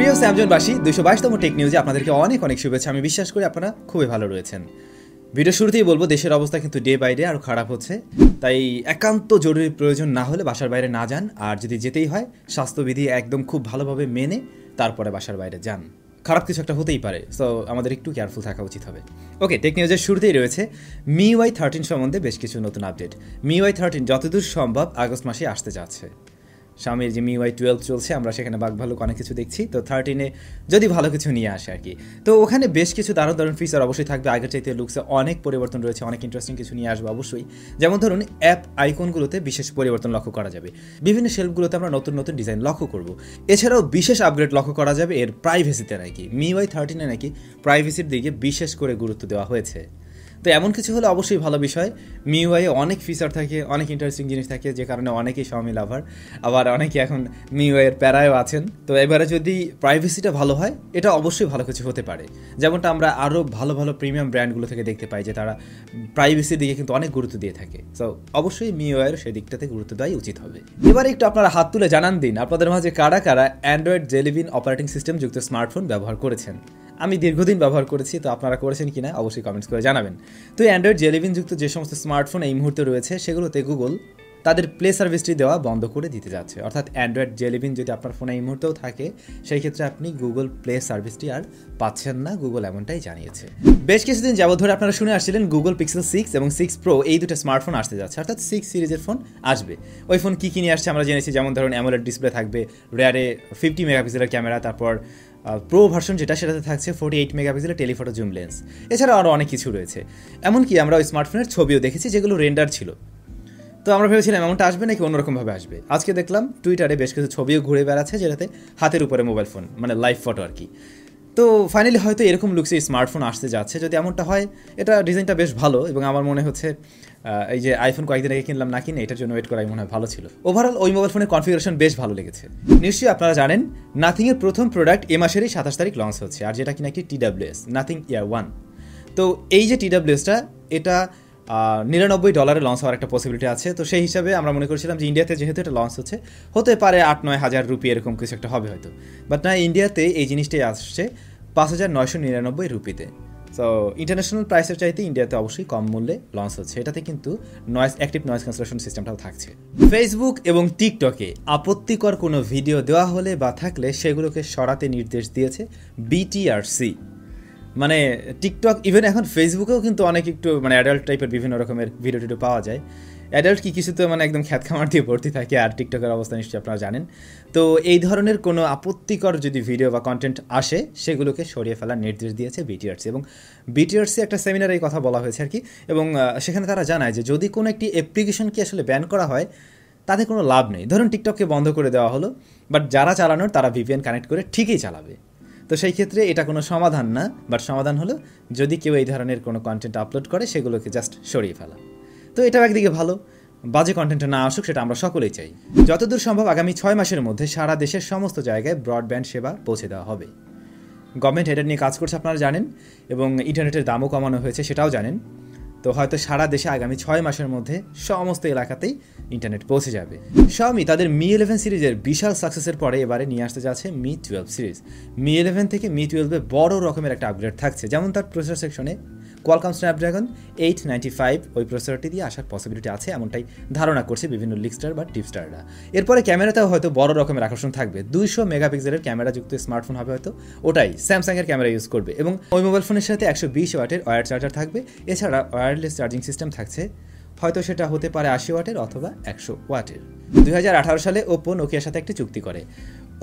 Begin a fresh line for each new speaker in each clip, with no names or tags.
প্রিয় স্যামজনবাসী 222তম টেক নিউজে আপনাদেরকে অনেক অনেক শুভেচ্ছা। আমি বিশ্বাস করি আপনারা খুবই ভালো রয়েছেন। ভিডিও শুরুতেই বলবো, দেশের অবস্থা কিন্তু ডে বাই ডে আরও খারাপ হচ্ছে, তাই একান্ত জরুরি প্রয়োজন না হলে বাসার বাইরে না যান, আর যদি যেতেই হয় স্বাস্থ্যবিধি একদম খুব ভালোভাবে মেনে তারপরে বাসার বাইরে যান। খারাপ কিছু একটা হতেই পারে, সো আমাদের একটু কেয়ারফুল থাকা উচিত হবে। ওকে, টেক নিউজের শুরুতেই রয়েছে MIUI 13 সম্বন্ধে বেশ কিছু নতুন আপডেট। MIUI 13 যতদূর সম্ভব আগস্ট মাসে আসতে যাচ্ছে। স্বামীর যে MIUI 12 চলছে, আমরা সেখানে বাঘভালুক অনেক কিছু দেখছি, তো 13-এ যদি ভালো কিছু নিয়ে আসে আর কি। তো ওখানে বেশ কিছু দারুণ দারুণ ফিচার অবশ্যই থাকবে, আগের চাইতে লুকসে অনেক পরিবর্তন রয়েছে, অনেক ইন্টারেস্টিং কিছু নিয়ে আসবে অবশ্যই। যেমন ধরুন অ্যাপ আইকনগুলোতে বিশেষ পরিবর্তন লক্ষ্য করা যাবে, বিভিন্ন শেলফগুলোতে আমরা নতুন নতুন ডিজাইন লক্ষ্য করব। এছাড়াও বিশেষ আপগ্রেড লক্ষ্য করা যাবে এর প্রাইভেসিতে নাকি। MIUI 13-এ নাকি প্রাইভেসির দিকে বিশেষ করে গুরুত্ব দেওয়া হয়েছে। তো এমন কিছু হলে অবশ্যই ভালো বিষয়। MIUI অনেক ফিচার থাকে, অনেক ইন্টারেস্টিং জিনিস থাকে, যে কারণে অনেকেই Xiaomi লাভার, আবার অনেকে এখন MIUI এর প্যারায়ও আছেন। তো এবারে যদি প্রাইভেসিটা ভালো হয়, এটা অবশ্যই ভালো কিছু হতে পারে, যেমনটা আমরা আরও ভালো ভালো প্রিমিয়াম ব্র্যান্ডগুলো থেকে দেখতে পাই যে তারা প্রাইভেসির দিকে কিন্তু অনেক গুরুত্ব দিয়ে থাকে। সো অবশ্যই MIUI এর সেই দিকটাতে গুরুত্ব দেওয়াই উচিত হবে। এবারে একটু আপনারা হাত তুলে জানান দিন আপনাদের মাঝে কারা কারা অ্যান্ড্রয়েড জেলি বিন অপারেটিং সিস্টেম যুক্ত স্মার্টফোন ব্যবহার করেছেন। আমি দীর্ঘদিন ব্যবহার করেছি, তো আপনারা করেছেন কিনা অবশ্যই কমেন্টস করে জানাবেন। তো অ্যান্ড্রয়েড জেলি বিন যুক্ত যে সমস্ত স্মার্টফোন এই মুহূর্তে রয়েছে, সেগুলোতে গুগল তাদের প্লে সার্ভিসটি দেওয়া বন্ধ করে দিতে যাচ্ছে। অর্থাৎ অ্যান্ড্রয়েড জেলি বিন যদি আপনার ফোনে এই মুহূর্তেও থাকে, সেই ক্ষেত্রে আপনি গুগল প্লে সার্ভিসটি আর পাচ্ছেন না, গুগল এমনটাই জানিয়েছে। বেশ কিছুদিন যাবত ধরে আপনারা শুনে আসছিলেন গুগল পিক্সেল 6 এবং 6 প্রো এই দুটো স্মার্টফোন আসতে যাচ্ছে, অর্থাৎ 6 সিরিজের ফোন আসবে। ওই ফোন কী নিয়ে আসছে আমরা জেনেছি, যেমন ধরুন অ্যামোলেড ডিসপ্লে থাকবে, রেয়ারে 50 মেগাপিক্সেলের ক্যামেরা, তারপর প্রো ভার্সন সেটাতে থাকছে 48 মেগাপিক্সেলের টেলিফটো জুম লেন্স। এছাড়াও আরও অনেক কিছু রয়েছে। এমনকি আমরা ওই স্মার্টফোনের ছবিও দেখেছি যেগুলো রেন্ডার ছিল। তো আমরা ভেবেছিলাম এমনটা আসবে নাকি অন্যরকমভাবে আসবে। আজকে দেখলাম টুইটারে বেশ কিছু ছবিও ঘুরে বেড়াচ্ছে, যেটাতে হাতের উপরে মোবাইল ফোন, মানে লাইভ ফটো আর কি। তো ফাইনালি হয়তো এরকম লুকসে স্মার্টফোন আসতে যাচ্ছে। যদি এমনটা হয়, এটা ডিজাইনটা বেশ ভালো, এবং আমার মনে হচ্ছে এই যে আইফোন কয়েকদিন আগে কিনলাম না কিনে, এটার জন্য ওয়েট করাই মনে হয় ভালো ছিল। ওভারঅল ওই মোবাইল ফোনের কনফিগারেশন বেশ ভালো লেগেছে। নিশ্চয়ই আপনারা জানেন নাথিংয়ের প্রথম প্রোডাক্ট এ মাসেরই 27 তারিখ লঞ্চ হচ্ছে, আর যেটা কিনা একটি TWS নাথিং ইয়ার 1। তো এই যে TWSটা, এটা $99 লঞ্চ হওয়ার একটা পসিবিলিটি আছে। তো সেই হিসাবে আমরা মনে করেছিলাম যে ইন্ডিয়াতে যেহেতু এটা লঞ্চ হতে পারে 8-9 হাজার রুপি এরকম কিছু একটা হবে হয়তো, বাট না, ইন্ডিয়াতে এই জিনিসটাই আসছে 5,999 রুপিতে। সো ইন্টারন্যাশনাল প্রাইসের চাইতে ইন্ডিয়াতে অবশ্যই কম মূল্যে লঞ্চ হচ্ছে। এটাতে কিন্তু অ্যাক্টিভ নয়েজ ক্যান্সেলেশন সিস্টেমটাও থাকছে। ফেসবুক এবং টিকটকে আপত্তিকর কোনো ভিডিও দেওয়া হলে বা থাকলে সেগুলোকে সরাতে নির্দেশ দিয়েছে BTRC। মানে টিকটক, ইভেন এখন ফেসবুকেও কিন্তু অনেক একটু মানে অ্যাডাল্ট টাইপের বিভিন্ন রকমের ভিডিও টিডিও পাওয়া যায়। অ্যাডাল্ট কি কিছু তো মানে একদম খ্যাত খামার দিয়ে ভর্তি থাকে, আর টিকটকের অবস্থা নিশ্চয়ই আপনারা জানেন। তো এই ধরনের কোনো আপত্তিকর যদি ভিডিও বা কন্টেন্ট আসে, সেগুলোকে সরিয়ে ফেলার নির্দেশ দিয়েছে BTRC। এবং BTRC একটা সেমিনারে এই কথা বলা হয়েছে আর কি, এবং সেখানে তারা জানায় যে যদি কোনো একটি অ্যাপ্লিকেশনকে আসলে ব্যান করা হয়, তাতে কোনো লাভ নেই। ধরুন টিকটককে বন্ধ করে দেওয়া হলো, বাট যারা চালানোর তারা VPN কানেক্ট করে ঠিকই চালাবে। তো সেই ক্ষেত্রে এটা কোনো সমাধান না, বাট সমাধান হলো যদি কেউ এই ধরনের কোনো কন্টেন্ট আপলোড করে, সেগুলোকে জাস্ট সরিয়ে ফেলা। তো এটাও একদিকে ভালো, বাজে কন্টেন্টটা না আসুক সেটা আমরা সকলেই চাই। যতদূর সম্ভব আগামী 6 মাসের মধ্যে সারা দেশের সমস্ত জায়গায় ব্রডব্যান্ড সেবা পৌঁছে দেওয়া হবে। গভর্নমেন্ট এটা নিয়ে কাজ করছে আপনারা জানেন, এবং ইন্টারনেটের দামও কমানো হয়েছে সেটাও জানেন। তো হয়তো সারা দেশে আগামী 6 মাসের মধ্যে সমস্ত এলাকাতেই ইন্টারনেট পৌঁছে যাবে। Xiaomi তাদের Mi 11 সিরিজের বিশাল সাকসেসের পরে এবারে নিয়ে আসতে যাচ্ছে Mi 12 সিরিজ। Mi 11 থেকে Mi 12-এ বড় রকমের একটা আপগ্রেড থাকছে, যেমন তার প্রসেসর সেকশনে কোয়ালকম স্ন্যাপড্রাগন 895 ওই প্রসেসরটি দিয়ে আসার পসিবিলিটি আছে, এমনটাই ধারণা করছে বিভিন্ন লিকস্টার বা টিপস্টাররা। এরপরে ক্যামেরাতেও হয়তো বড় রকমের আকর্ষণ থাকবে, 200 মেগাপিক্সেলের ক্যামেরা যুক্ত স্মার্টফোন হবে হয়তো, ওটাই স্যামসাংয়ের ক্যামেরা ইউজ করবে, এবং ওই মোবাইল ফোনের সাথে 120 ওয়াটের ওয়্যার চার্জার থাকবে। এছাড়া ওয়্যারলেস চার্জিং সিস্টেম থাকছে, হয়তো সেটা হতে পারে 80 ওয়াটের অথবা 100 ওয়াটের। 2018 সালে ওপো নোকিয়ার সাথে একটি চুক্তি করে।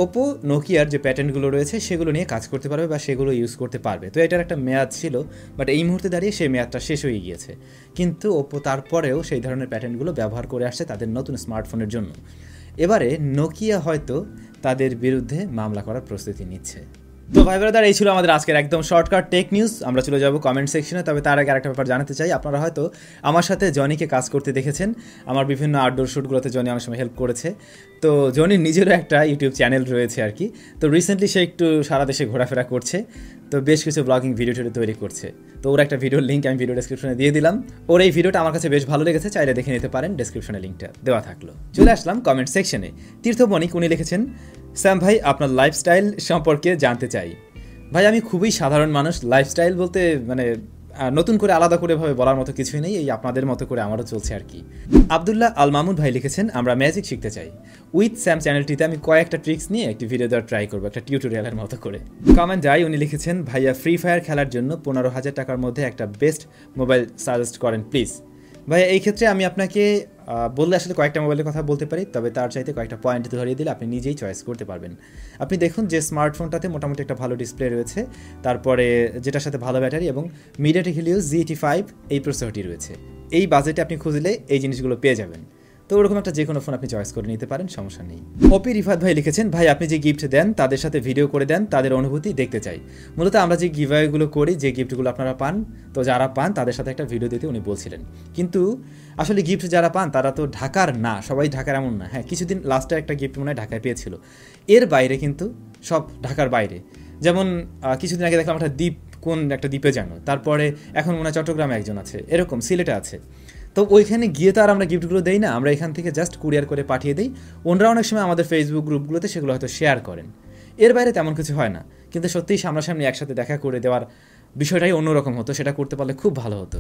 ওপো নোকিয়ার যে প্যাটার্নগুলো রয়েছে সেগুলো নিয়ে কাজ করতে পারবে বা সেগুলো ইউজ করতে পারবে। তো এটার একটা মেয়াদ ছিল, বাট এই মুহূর্তে দাঁড়িয়ে সেই মেয়াদটা শেষ হয়ে গিয়েছে। কিন্তু ওপো তারপরেও সেই ধরনের প্যাটার্নগুলো ব্যবহার করে আসছে তাদের নতুন স্মার্টফোনের জন্য। এবারে নোকিয়া হয়তো তাদের বিরুদ্ধে মামলা করার প্রস্তুতি নিচ্ছে। তো ভাই ব্রাদার, এই ছিল আমাদের আজকের একদম শর্টকাট টেক নিউজ। আমরা চলে যাব কমেন্ট সেকশনে। তবে তার আগে আরেকটা ব্যাপার জানাতে চাই, আপনারা হয়তো আমার সাথে জনিকে কাজ করতে দেখেছেন, আমার বিভিন্ন আউটডোর শ্যুটগুলোতে জনি অনেক সময় হেল্প করেছে। তো জনির নিজেরও একটা ইউটিউব চ্যানেল রয়েছে আর কি। তো রিসেন্টলি সে একটু সারা দেশে ঘোরাফেরা করছে। তো বেশ কিছু ব্লগিং ভিডিও তৈরি করছে। তো ওর একটা ভিডিওর লিঙ্ক আমি ভিডিও ডেসক্রিপশনে দিয়ে দিলাম। ওর এই ভিডিওটা আমার কাছে বেশ ভালো লেগেছে, চাইলে দেখে নিতে পারেন, ডেসক্রিপশনে লিঙ্কটা দেওয়া থাকলো। চলে আসলাম কমেন্ট সেকশনে। তীর্থবণিক উনি লিখেছেন, স্যাম ভাই আপনার লাইফস্টাইল সম্পর্কে জানতে চাই। ভাই আমি খুবই সাধারণ মানুষ, লাইফস্টাইল বলতে মানে নতুন করে আলাদা করে ভাবে বলার মতো কিছুই নেই, এই আপনাদের মতো করে আমারও চলছে আর কি। আবদুল্লাহ আল মামুন ভাই লিখেছেন, আমরা ম্যাজিক শিখতে চাই। উইথ স্যাম চ্যানেলটিতে আমি কয়েকটা ট্রিক্স নিয়ে একটি ভিডিও দেওয়ার ট্রাই করবো, একটা টিউটোরিয়ালের মতো করে। কমেন্ট যাই, উনি লিখেছেন, ভাইয়া ফ্রি ফায়ার খেলার জন্য 15,000 টাকার মধ্যে একটা বেস্ট মোবাইল সাজেস্ট করেন প্লিজ। ভাইয়া এই ক্ষেত্রে আমি আপনাকে বললে আসলে কয়েকটা মোবাইলের কথা বলতে পারি, তবে তার চাইতে কয়েকটা পয়েন্ট ধরিয়ে দিলে আপনি নিজেই চয়েস করতে পারবেন। আপনি দেখুন যে স্মার্টফোনটাতে মোটামুটি একটা ভালো ডিসপ্লে রয়েছে, তারপরে যেটার সাথে ভালো ব্যাটারি এবং মিডিয়াটেক হিলিও GT5 এই প্রসেসরটি রয়েছে। এই বাজেটে আপনি খুঁজলে এই জিনিসগুলো পেয়ে যাবেন। তো ওরকম একটা যে কোনো ফোন আপনি চয়েস করে নিতে পারেন, সমস্যা নেই। ওপি রিফাত ভাই লিখেছেন, ভাই আপনি যে গিফট দেন তাদের সাথে ভিডিও করে দেন, তাদের অনুভূতি দেখতে চাই। মূলত আমরা যে গিভঅ্যাওয়েগুলো করি, যে গিফটগুলো আপনারা পান, তো যারা পান তাদের সাথে একটা ভিডিও দিতে উনি বলছিলেন। কিন্তু আসলে গিফট যারা পান তারা তো ঢাকার না, সবাই ঢাকার এমন না। হ্যাঁ, কিছুদিন লাস্টে একটা গিফট মনে হয় ঢাকায় পেয়েছিল, এর বাইরে কিন্তু সব ঢাকার বাইরে। যেমন কিছুদিন আগে দেখলাম একটা দ্বীপ, কোন একটা দ্বীপে জানো, তারপরে এখন মনে হয় চট্টগ্রামে একজন আছে, এরকম সিলেটে আছে। তো ওইখানে গিয়ে তো আর আমরা গিফটগুলো দেই না, আমরা এখান থেকে জাস্ট কুরিয়ার করে পাঠিয়ে দিই। ওনারা অনেক সময় আমাদের ফেসবুক গ্রুপগুলোতে সেগুলো হয়তো শেয়ার করেন, এর বাইরে তেমন কিছু হয় না। কিন্তু সত্যিই সামনাসামনি একসাথে দেখা করে দেওয়ার বিষয়টাই অন্যরকম হতো, সেটা করতে পারলে খুব ভালো হতো।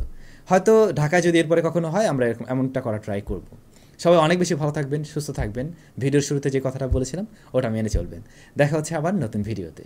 হয়তো ঢাকায় যদি এরপরে কখনো হয় আমরা এমনটা করা ট্রাই করব। সবাই অনেক বেশি ভালো থাকবেন, সুস্থ থাকবেন। ভিডিওর শুরুতে যে কথাটা বলেছিলাম ওটা মেনে চলবেন। দেখা হচ্ছে আবার নতুন ভিডিওতে।